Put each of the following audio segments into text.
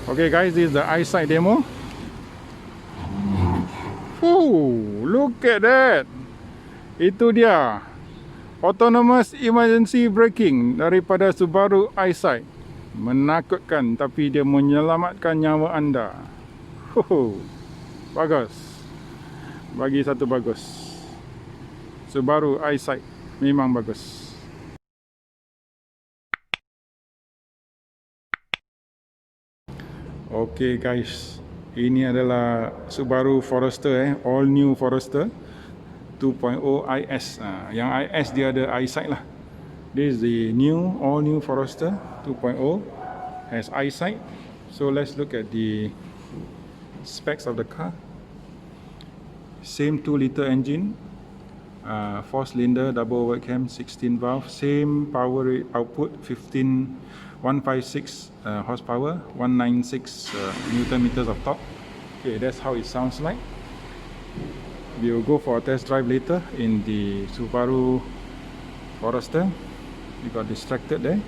Okay guys, this is the eyesight demo. Oh, look at that. Itu dia autonomous emergency braking daripada Subaru Eyesight. Menakutkan, tapi dia menyelamatkan nyawa anda. Bagus. Bagi satu bagus. Subaru Eyesight memang bagus. Okay guys, ini adalah Subaru Forester all new Forester 2.0 IS. Yang IS dia ada eyesight lah. This is the new all new Forester 2.0, has eyesight. So let's look at the specs of the car. Same 2-liter engine, 4-cylinder double overcam 16 valve, same power output 156 horsepower, 196 newton meters of torque. Okay, that's how it sounds like. We will go for a test drive later in the Subaru Forester. We got distracted there.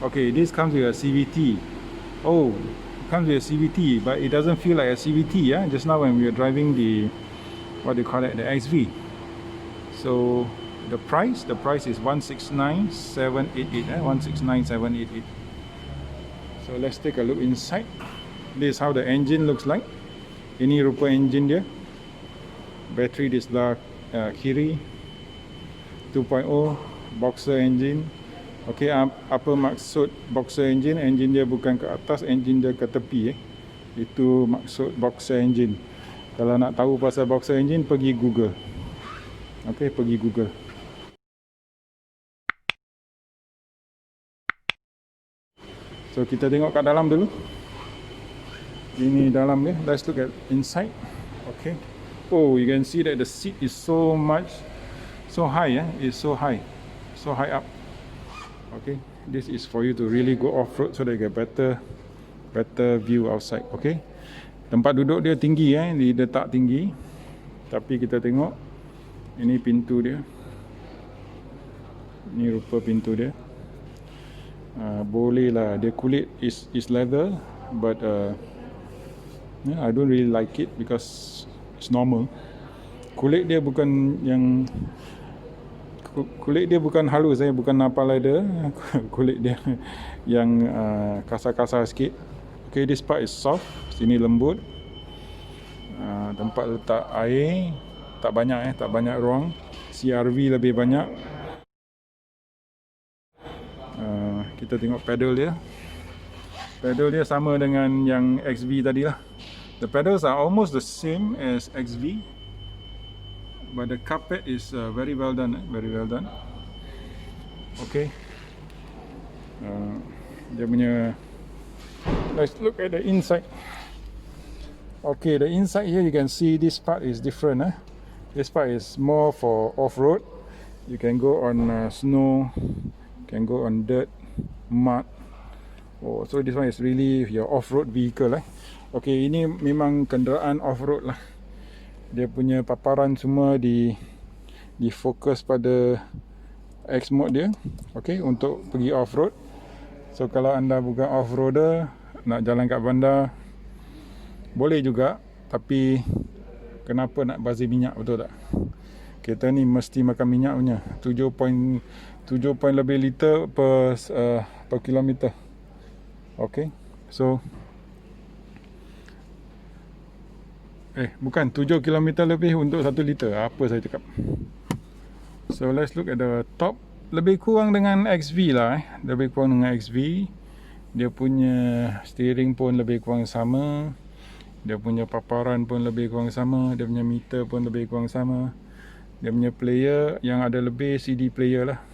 Okay, this comes with a CVT. Oh, it comes with a CVT, but it doesn't feel like a CVT. Yeah, just now when we were driving the, what do you call it, the XV. So the price is 169,788. 169,788. So let's take a look inside. This is how the engine looks like. Ini rupa engine dia. Battery di sebelah kiri. 2.0 boxer engine. Okay, apa maksud boxer engine? Engine dia bukan ke atas, engine dia ke tepi. Itu maksud boxer engine. Kalau nak tahu pasal boxer engine, pergi Google. Okay, pergi Google. So kita tengok kat dalam dulu. Ini dalam dia. Let's look at inside. Okay. Oh, you can see that the seat is so high. It's so high up. Okay. This is for you to really go off-road so that you get better view outside. Okay. Tempat duduk dia tinggi, dia letak tinggi. Tapi kita tengok, ini pintu dia. Ini rupa pintu dia. Boleh lah, dia kulit is leather, but I don't really like it because it's normal. Kulit dia bukan halus, bukan napal leather. Kulit dia yang kasar-kasar sikit. Okay, this part is soft, sini lembut. Tempat letak air tak banyak ruang. CRV lebih banyak. Kita tengok pedal dia. Pedal dia sama dengan yang XV tadi lah. The pedals are almost the same as XV, but the carpet is very well done. Very well done. Okay. Dia punya. Let's look at the inside. Okay, the inside here you can see this part is different. This part is more for off-road. You can go on snow, can go on dirt, mud. Oh, so this one is really your off-road vehicle. Okay, ini memang kenderaan off-road lah. Dia punya paparan semua difokus pada X mode dia. Okay, untuk pergi off-road. So kalau anda bukan off-roader, nak jalan kat bandar, boleh juga, tapi kenapa nak bazir minyak, betul tak? Kereta ni mesti makan minyak punya. 7 lebih liter per kilometer. Okay, so bukan 7 km lebih untuk 1 liter. Apa saya cakap? So let's look at the top. Lebih kurang dengan XV lah. Lebih kurang dengan XV. Dia punya steering pun lebih kurang sama. Dia punya paparan pun lebih kurang sama. Dia punya meter pun lebih kurang sama. Dia punya player yang ada lebih CD player lah.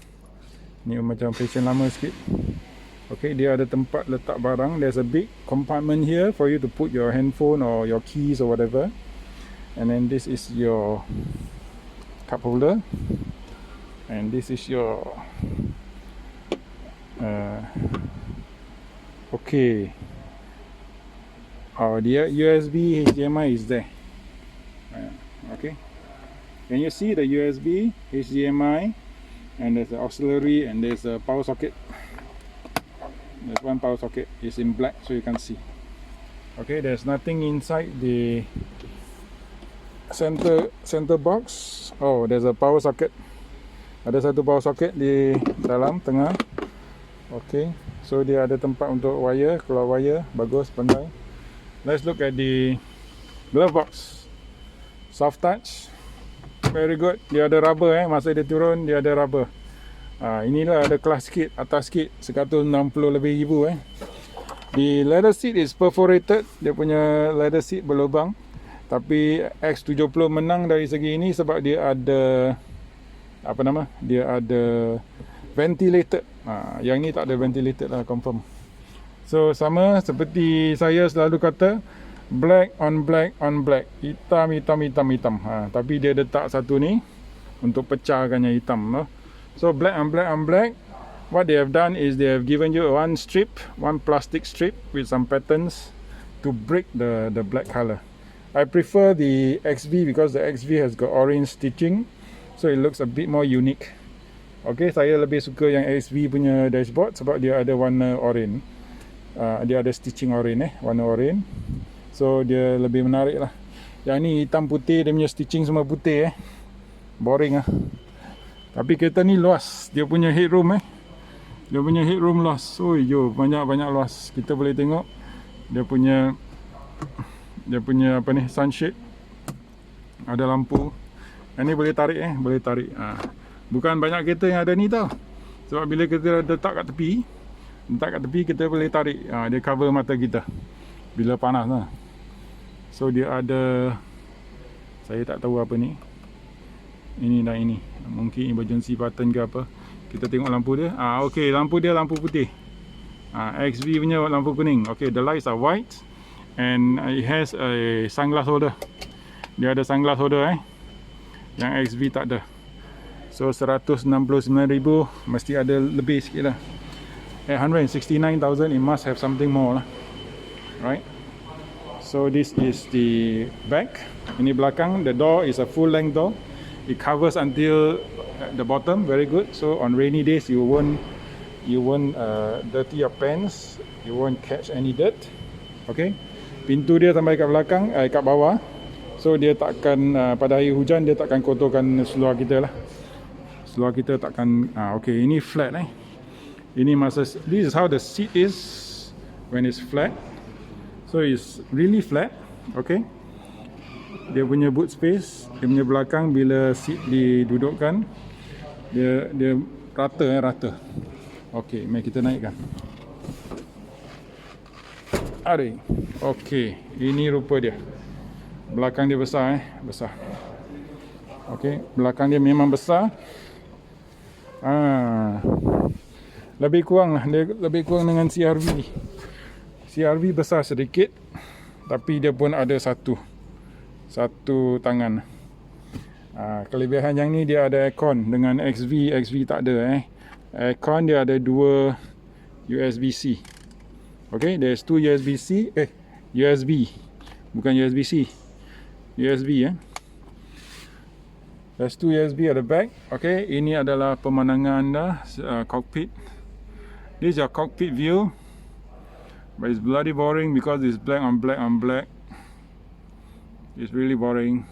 Ni macam fashion lama sikit. Okay, dia ada tempat letak barang. There's a big compartment here for you to put your handphone or your keys or whatever. And then this is your cup holder. And this is your okay. Oh, the USB HDMI is there. Okay. Can you see the USB HDMI? And there's the auxiliary and there's a power socket. There's one power socket. It's in black, so you can see. Okay, there's nothing inside the center box. Oh, there's a power socket. Ada satu power socket di dalam tengah. Okay, so dia ada tempat untuk wire, keluar wire, bagus, pandai. Let's look at the glove box. Soft touch, very good. Dia ada rubber masa dia turun dia ada rubber. Inilah ada kelas sikit, atas sikit, 160 lebih ribu The leather seat is perforated. Dia punya leather seat berlubang. Tapi X70 menang dari segi ini sebab dia ada dia ada ventilated. Yang ni tak ada ventilated lah, confirm. So sama seperti saya selalu kata, black on black on black, hitam. Tapi dia letak satu ni untuk pecahkannya hitam. So black on black on black. What they have done is they have given you one plastic strip with some patterns to break the black color. I prefer the XV because the XV has got orange stitching, so it looks a bit more unique. Okay, saya lebih suka yang XV punya dashboard sebab dia ada warna orange. Dia ada stitching orange warna orange. So dia lebih menarik lah. Yang ni hitam putih, dia punya stitching semua putih boring lah. Tapi kereta ni luas, dia punya headroom Dia punya headroom luas. Banyak luas. Kita boleh tengok dia punya sunshade. Ada lampu. Yang ni boleh tarik boleh tarik. Bukan banyak kereta yang ada ni tau. Sebab bila kita letak kat tepi, kita boleh tarik. Dia cover mata kita bila panas lah. So dia ada, saya tak tahu apa ni. Ini dan ini. Mungkin emergency button ke apa. Kita tengok lampu dia. Okay, lampu dia lampu putih. XV punya lampu kuning. Okay, the lights are white and it has a sunglass holder. Dia ada sunglass holder Yang XV tak ada. So 169,000 mesti ada lebih sikit lah. 169,000, it must have something more lah. Right? So this is the back. Ini belakang. The door is a full length door. It covers until the bottom, very good. So on rainy days you won't dirty your pants, you won't catch any dirt. Okay, pintu dia sampai kat belakang, kat bawah. So dia takkan pada air hujan dia takkan kotorkan seluar kita lah. Seluar kita takkan. Okay, ini flat Ini this is how the seat is when it's flat. So it's really flat. Okay. Dia punya boot space, dia punya belakang bila seat didudukkan dia rata. Okey, mari kita naikkan. Okey, ini rupa dia. Belakang dia besar besar. Okey, belakang dia memang besar. Lebih kurang dengan CR-V. CR-V besar sedikit, tapi dia pun ada satu tangan. Kelebihan yang ni dia ada aircon. Dengan XV tak ada aircon. Dia ada 2 USB-C. Okay, there's 2 USB-C USB, bukan USB-C, USB there's 2 USB at the back. Okay, ini adalah pemandangan anda, cockpit. This is your cockpit view, but it's bloody boring because it's black on black on black. It's really boring.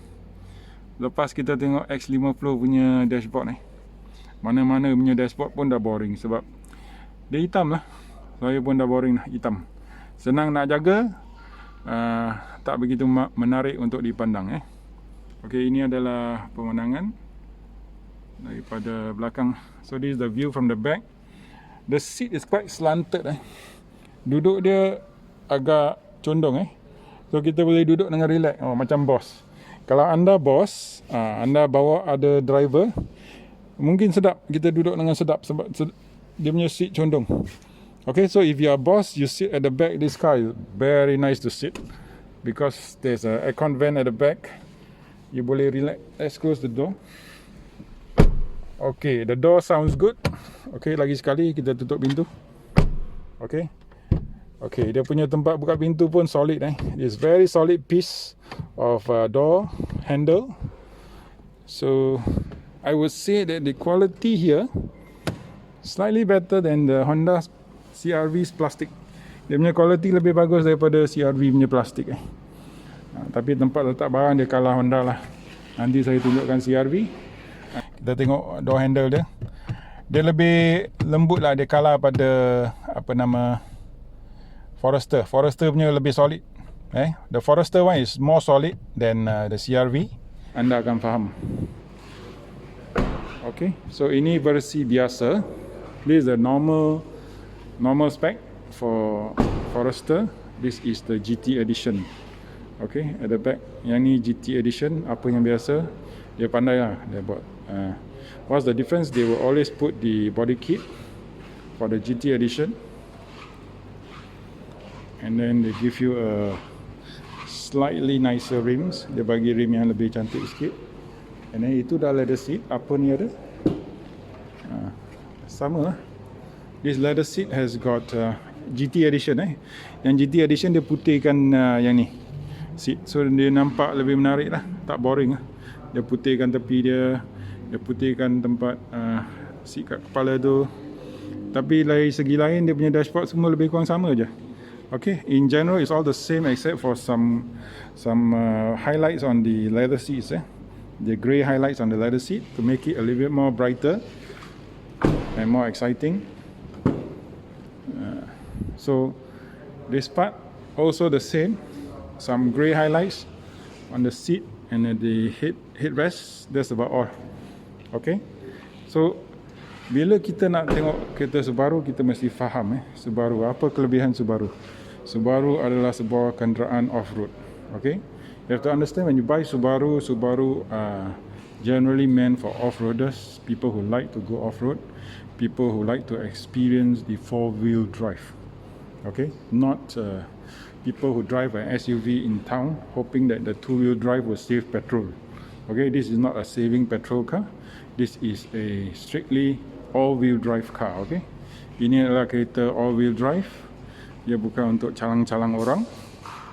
Lepas kita tengok X50 punya dashboard mana-mana punya dashboard pun dah boring sebab dia hitam lah. Saya pun dah boring hitam. Senang nak jaga, tak begitu menarik untuk dipandang Okay, ini adalah pemandangan daripada belakang. So this is the view from the back. The seat is quite slanted Duduk dia agak condong So kita boleh duduk dengan relax, macam bos. Kalau anda bos, anda bawa ada driver, mungkin sedap, kita duduk dengan sedap sebab dia punya seat condong. Okay, so if you are boss, you sit at the back. This car is very nice to sit because there's a aircon vent at the back. You boleh relax. Let's close the door. Okay, the door sounds good. Okay, lagi sekali kita tutup pintu. Okay. Okay, dia punya tempat buka pintu pun solid It's very solid piece of door handle. So I would say that the quality here slightly better than the Honda CR-V's plastic. Dia punya quality lebih bagus daripada CR-V punya plastik tapi tempat letak barang dia kalah Honda lah. Nanti saya tunjukkan CR-V. Kita tengok door handle dia. Dia lebih lembut lah, dia kalah pada apa nama Forester. Forester punya lebih solid. The Forester one is more solid than the CR-V. Anda akan faham. Okay, so ini versi biasa. This is the normal spec for Forester. This is the GT edition. Okay, at the back yang ni GT edition. Apa yang biasa, dia pandai lah dia buat. What's the difference? They will always put the body kit for the GT edition, and then they give you a slightly nicer rims. Dia bagi rim yang lebih cantik sikit. And then itu dah leather seat. Apa ni ada? Sama lah. This leather seat has got GT edition Yang GT edition dia putihkan yang ni seat. So dia nampak lebih menarik lah, tak boring lah. Dia putihkan tepi dia, dia putihkan tempat seat kat kepala tu. Tapi dari segi lain dia punya dashboard semua lebih kurang sama je. Okay, in general it's all the same except for some highlights on the leather seats The grey highlights on the leather seat to make it a little bit more brighter and more exciting. So this part also the same, some grey highlights on the seat and the headrest. That's about all. Okay, so bila kita nak tengok kereta Subaru, kita mesti faham Subaru, apa kelebihan Subaru. Subaru adalah sebuah kenderaan off-road. Okay, you have to understand when you buy Subaru are generally meant for off-roaders, people who like to go off-road, people who like to experience the four-wheel drive. Okay, not people who drive an SUV in town hoping that the two-wheel drive will save petrol. Okay, this is not a saving petrol car. This is a strictly all-wheel drive car. Okay, ini adalah kereta all-wheel drive. Dia bukan untuk calang-calang orang.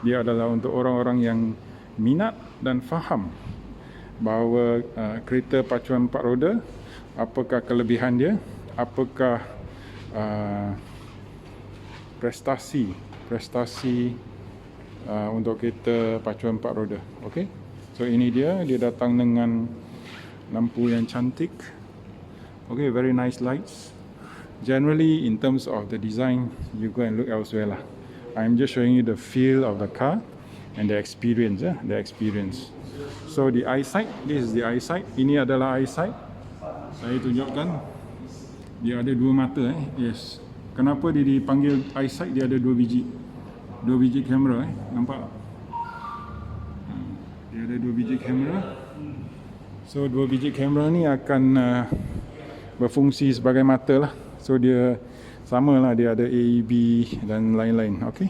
Dia adalah untuk orang-orang yang minat dan faham bahawa kereta pacuan 4 roda, apakah kelebihan dia, apakah prestasi untuk kereta pacuan 4 roda. Okay, so ini dia datang dengan lampu yang cantik. Okay, very nice lights. Generally in terms of the design, you go and look elsewhere lah. I'm just showing you the feel of the car and the experience. So the eyesight, this is the eyesight. Ini adalah eyesight. Saya tunjukkan. Dia ada 2 mata Yes. Kenapa dia dipanggil eyesight? Dia ada 2 biji kamera nampak? Dia ada 2 biji kamera. So 2 biji kamera ni akan berfungsi sebagai mata lah. So dia sama lah, dia ada AEB dan lain-lain. Okay,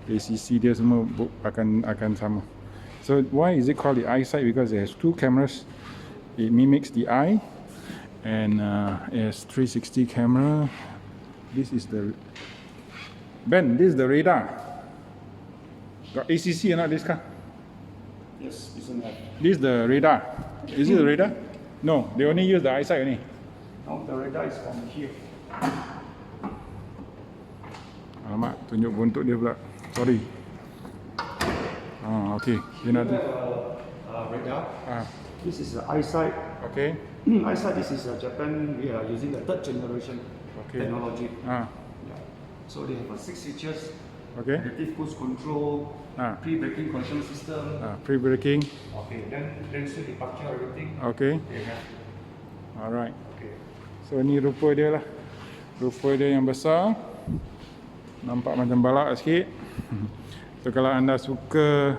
ACC dia semua akan sama. So why is it called the eyesight? Because it has 2 cameras. It mimics the eye, and it has 360 camera. This is the Ben. This is the radar. Got ACC or not this car? Yes, isn't that? This is the radar. Is it the radar? No, they only use the eyesight only. No, the radar is from here. Alamak, tunjuk buntut dia pula. Sorry. Okay. Dia nak Radar. This is the eyesight. Okay. Eyesight. This is Japan. We are using the 3rd generation technology. Yeah. So they have 6 features. Okay. Adaptive cruise control. Pre-braking control system. Pre-braking. Okay. Then still departure everything. Okay. They have. Alright. Okay. So ni rupa dia lah. Rupa dia yang besar. Nampak macam balak sikit. So kalau anda suka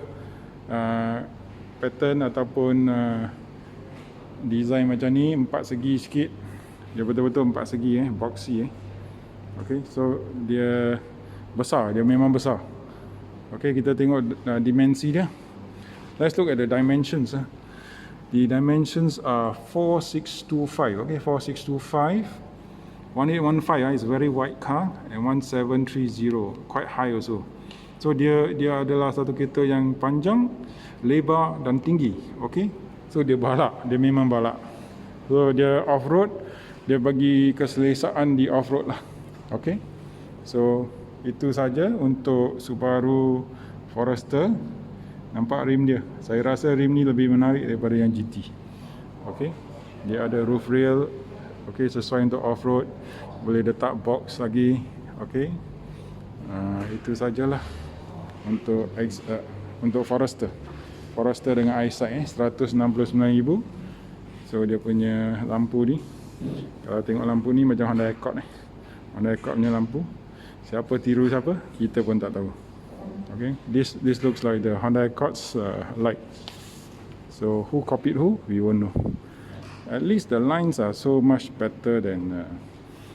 pattern ataupun design macam ni, 4 segi sikit. Dia betul-betul 4 segi boxy Okay, so dia besar, dia memang besar. Okay, kita tengok dimensi dia. Let's look at the dimensions. The dimensions are 4625. Okay, 4625. 1815 is a very wide car, and 1730 quite high also. So dia adalah satu kereta yang panjang, lebar dan tinggi. Okay, so dia balak, dia memang balak. So dia off-road, dia bagi keselesaan di off-road lah. Okay, so Itu saja untuk Subaru Forester. Nampak rim dia. Saya rasa rim ni lebih menarik daripada yang GT. Okey. Dia ada roof rail. Okey, sesuai untuk off-road. Boleh letak box lagi. Okey. Itu sajalah untuk Forester. Forester dengan eyesight 169,000. So dia punya lampu ni, kalau tengok lampu ni macam Honda Accord Honda Accord punya lampu. Siapa tiru siapa, kita pun tak tahu. Okay, this looks like the Honda Accord's light. So who copied who, we won't know. At least the lines are so much better than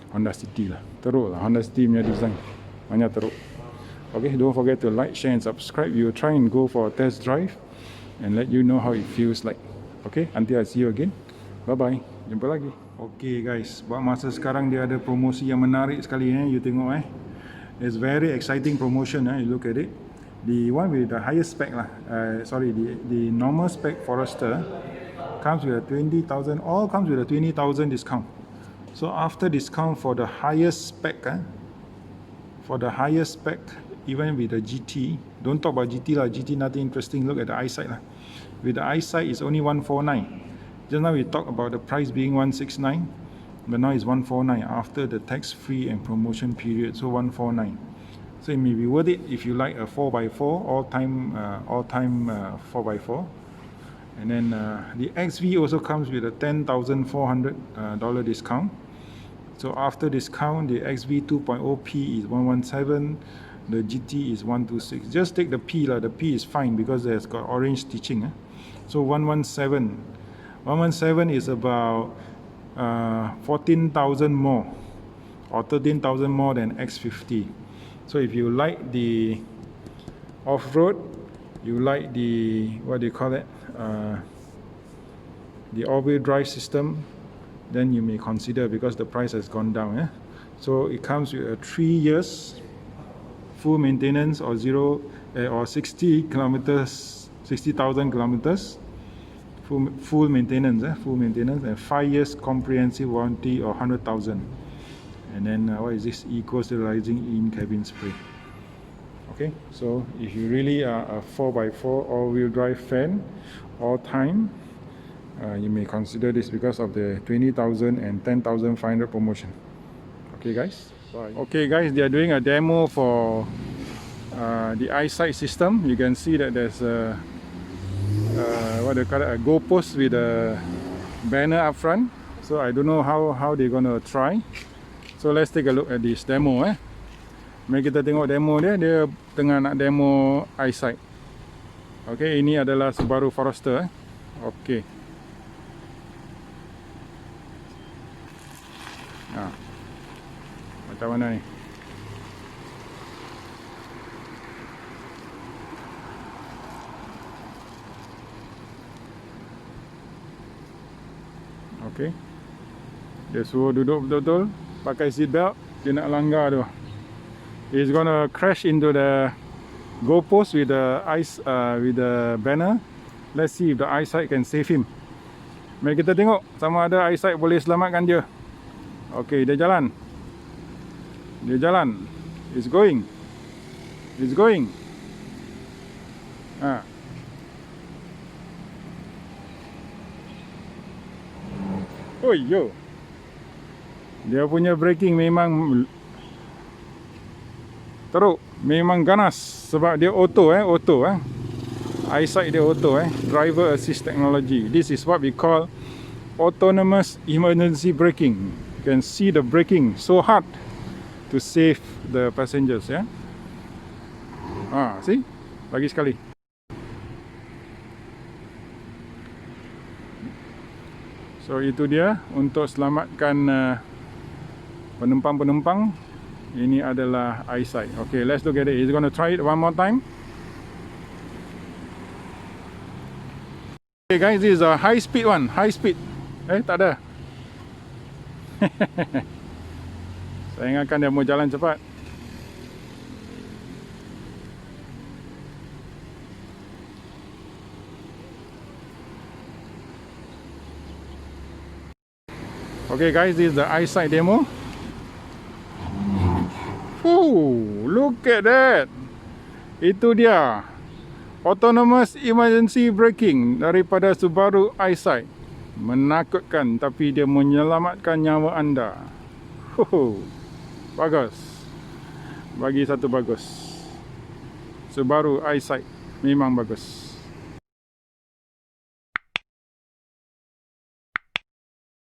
Honda City lah. Teruk lah Honda City punya design, banyak teruk. Okay, don't forget to like, share and subscribe. We will try and go for a test drive and let you know how it feels like. Okay, until I see you again. Bye bye. Jumpa lagi. Okay guys, buat masa sekarang dia ada promosi yang menarik sekali you tengok It's very exciting promotion you look at it. The one with the highest spec the normal spec Forester comes with a 20,000, all comes with a 20,000 discount. So after discount for the highest spec even with the GT, don't talk about GT lah, GT nothing interesting, look at the eyesight lah. With the eyesight it's only 149. Just now we talked about the price being 169, but now it's 149 after the tax-free and promotion period, so 149. So it may be worth it if you like a 4x4, all-time 4x4. And then the XV also comes with a $10,400 discount. So after discount, the XV 2.0P is 117, the GT is 126. Just take the P lah. The P is fine because it's got orange stitching. So 117. 117 is about 14,000 more or 13,000 more than X50. So if you like the off-road, you like the the all-wheel drive system, then you may consider, because the price has gone down. So it comes with a 3 years full maintenance or 60,000 kilometers full maintenance and 5 years comprehensive warranty or 100,000. And then what is this? Eco sterilizing in-cabin spray. Okay, so if you really are a 4x4 all-wheel drive fan all time, you may consider this because of the 20,000 and 10,500 promotion. Okay guys, bye. Okay guys, they are doing a demo for the eyesight system. You can see that there's a a goal post with a banner up front. So I don't know how they're gonna try. So let's take a look at this demo. Mari kita tengok demo dia. Dia tengah nak demo eyesight. Okay, ini adalah Subaru Forester. Okay. Macam mana ni? Okay. Dia suruh duduk betul-betul, pakai seat belt. Dia nak langgar tu. He's gonna crash into the goalpost with the banner. Let's see if the eyesight can save him. Mari kita tengok sama ada eyesight boleh selamatkan dia. Okay, dia jalan. Dia jalan. It's going. It's going. Oh yo. Dia punya braking memang teruk, memang ganas sebab dia auto. Eyesight dia auto driver assist technology. This is what we call autonomous emergency braking. You can see the braking so hard to save the passengers. See? Lagi sekali. So itu dia untuk selamatkan penumpang-penumpang. Ini adalah eyesight. Okay, let's look at it. He's gonna try it one more time. Okay guys, this is a high speed one. High speed. Tak ada. Saya ingatkan dia mau jalan cepat. Okay guys, this is the eyesight demo. look at that. Itu dia. Autonomous emergency braking daripada Subaru Eyesight. Menakutkan, tapi dia menyelamatkan nyawa anda. Bagus. Bagi satu bagus. Subaru Eyesight memang bagus.